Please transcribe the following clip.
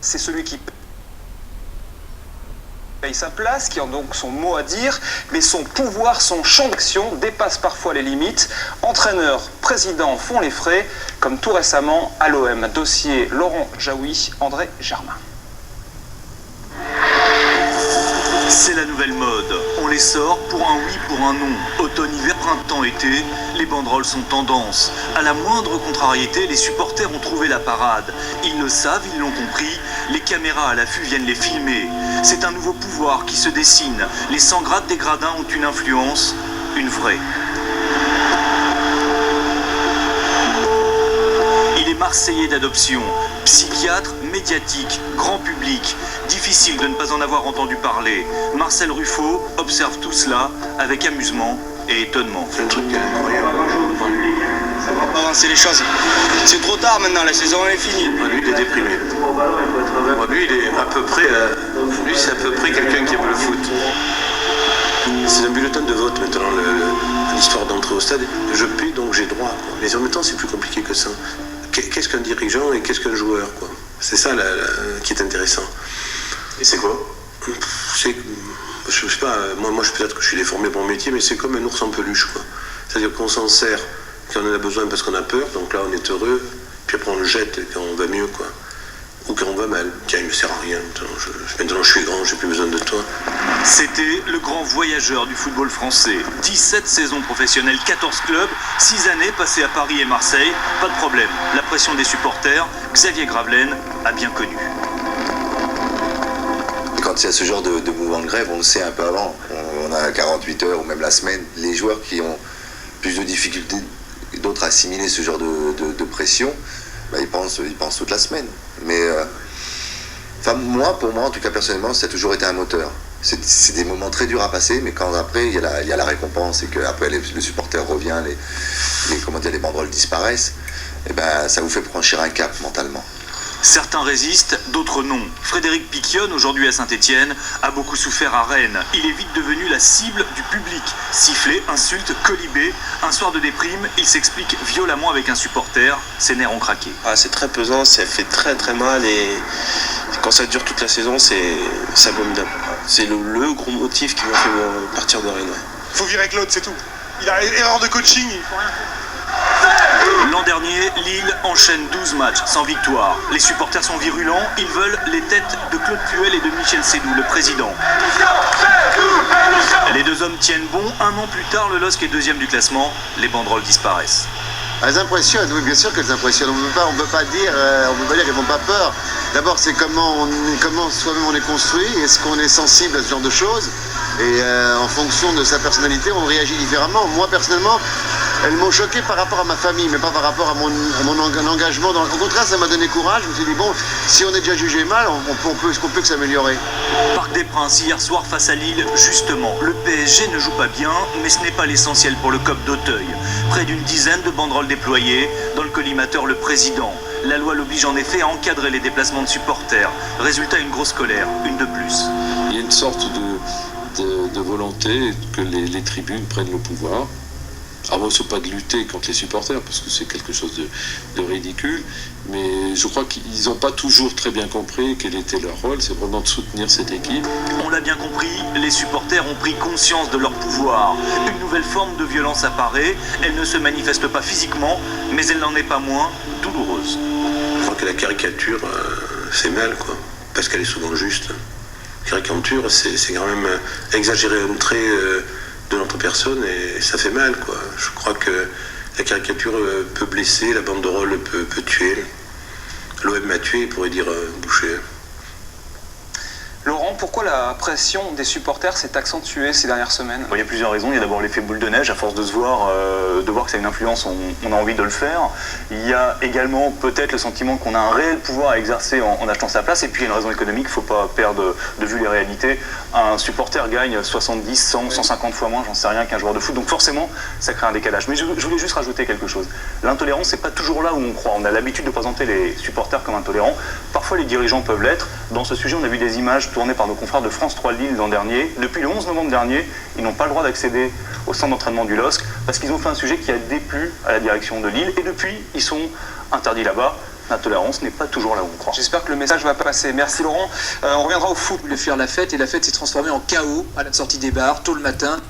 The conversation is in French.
c'est celui qui paye sa place, qui a donc son mot à dire, mais son pouvoir, son champ d'action dépasse parfois les limites. Entraîneur, président font les frais, comme tout récemment à l'OM. Dossier Laurent Jaoui, André Germain. C'est la nouvelle mode. On les sort pour un oui, pour un non. Automne, hiver, printemps, été, les banderoles sont tendance. À la moindre contrariété, les supporters ont trouvé la parade. Ils le savent, ils l'ont compris. Les caméras à l'affût viennent les filmer. C'est un nouveau pouvoir qui se dessine. Les 100 grades des gradins ont une influence, une vraie. Il est marseillais d'adoption, psychiatre, médiatique, grand public. Difficile de ne pas en avoir entendu parler. Marcel Ruffo observe tout cela avec amusement et étonnement. C'est un truc incroyable. Ça va pas avancer les choses. C'est trop tard maintenant, la saison est finie. Lui, il est déprimé. Lui, il est à peu près, lui, c'est à peu près quelqu'un qui aime le foot. C'est un bulletin de vote maintenant, l'histoire d'entrer au stade. Je paie, donc j'ai droit. Mais en même temps, c'est plus compliqué que ça. Qu'est-ce qu'un dirigeant et qu'est-ce qu'un joueur, quoi. C'est ça qui est intéressant. Et c'est quoi? Je sais pas, moi peut-être que je suis déformé pour mon métier, mais c'est comme un ours en peluche, quoi. C'est-à-dire qu'on s'en sert quand on en a besoin parce qu'on a peur, donc là on est heureux, puis après on le jette quand on va mieux, quoi. Ou quand on va mal. Tiens, il me sert à rien, maintenant je suis grand, j'ai plus besoin de toi. C'était le grand voyageur du football français. 17 saisons professionnelles, 14 clubs, 6 années passées à Paris et Marseille. Pas de problème. La pression des supporters, Xavier Gravelaine a bien connu. Quand il y a ce genre de mouvement de grève, on le sait un peu avant. On a 48 heures ou même la semaine. Les joueurs qui ont plus de difficultés que d'autres à assimiler ce genre de pression, bah, ils pensent toute la semaine. Mais pour moi, en tout cas personnellement, ça a toujours été un moteur. C'est des moments très durs à passer, mais quand après il y a la récompense et qu'après le supporter revient, les banderoles disparaissent, et ben ça vous fait franchir un cap mentalement. Certains résistent, d'autres non. Frédéric Piquion, aujourd'hui à Saint-Étienne, a beaucoup souffert à Rennes. Il est vite devenu la cible du public. Sifflé, insulte, colibé. Un soir de déprime, il s'explique violemment avec un supporter. Ses nerfs ont craqué. C'est très pesant, ça fait très très mal et quand ça dure toute la saison, c'est abominable. C'est le gros motif qui m'a fait partir de Rennes. Ouais. Faut virer Claude, c'est tout. Il a erreur de coaching, il faut rien. L'an dernier, Lille enchaîne 12 matchs sans victoire. Les supporters sont virulents, ils veulent les têtes de Claude Puel et de Michel Seydoux, le président. Les deux hommes tiennent bon. Un an plus tard, le LOSC est deuxième du classement. Les banderoles disparaissent. Elles impressionnent, oui, bien sûr qu'elles impressionnent. On ne peut pas dire qu'elles n'ont pas peur. D'abord, c'est comment soi-même on est construit, est-ce qu'on est sensible à ce genre de choses. Et en fonction de sa personnalité, on réagit différemment. Moi, personnellement, elles m'ont choqué par rapport à ma famille, mais pas par rapport à mon engagement. Au contraire, ça m'a donné courage. Je me suis dit, bon, si on est déjà jugé mal, est-ce qu'on peut que s'améliorer? Parc des Princes, hier soir face à Lille, justement. Le PSG ne joue pas bien, mais ce n'est pas l'essentiel pour le COP d'Auteuil. Près d'une dizaine de banderoles déployées. Dans le collimateur, le président. La loi l'oblige en effet à encadrer les déplacements de supporters. Résultat, une grosse colère, une de plus. Il y a une sorte de volonté que les tribunes prennent le pouvoir. Alors moi, ce n'est pas de lutter contre les supporters, parce que c'est quelque chose de ridicule, mais je crois qu'ils n'ont pas toujours très bien compris quel était leur rôle, c'est vraiment de soutenir cette équipe. On l'a bien compris, les supporters ont pris conscience de leur pouvoir. Une nouvelle forme de violence apparaît, elle ne se manifeste pas physiquement, mais elle n'en est pas moins douloureuse. Je crois que la caricature fait mal, quoi, parce qu'elle est souvent juste. La caricature, c'est quand même exagérer un trait de notre personne et ça fait mal, quoi. Je crois que la caricature peut blesser, la banderole peut tuer. L'OM m'a tué, il pourrait dire Boucher. Laurent, pourquoi la pression des supporters s'est accentuée ces dernières semaines? Il y a plusieurs raisons. Il y a d'abord l'effet boule de neige. À force de voir que ça a une influence, on a envie de le faire. Il y a également peut-être le sentiment qu'on a un réel pouvoir à exercer en achetant sa place. Et puis il y a une raison économique, il ne faut pas perdre de vue les réalités. Un supporter gagne 70, 100, 150 fois moins, j'en sais rien, qu'un joueur de foot. Donc forcément, ça crée un décalage. Mais je voulais juste rajouter quelque chose. L'intolérance, c'est pas toujours là où on croit. On a l'habitude de présenter les supporters comme intolérants. Parfois, les dirigeants peuvent l'être. Dans ce sujet, on a vu des images tournées par nos confrères de France 3 Lille l'an dernier. Depuis le 11 novembre dernier, ils n'ont pas le droit d'accéder au centre d'entraînement du LOSC parce qu'ils ont fait un sujet qui a déplu à la direction de Lille et depuis, ils sont interdits là-bas. La tolérance n'est pas toujours là où on croit. J'espère que le message va passer. Merci Laurent. On reviendra au foot. Il voulait faire la fête et la fête s'est transformée en chaos à la sortie des bars, tôt le matin.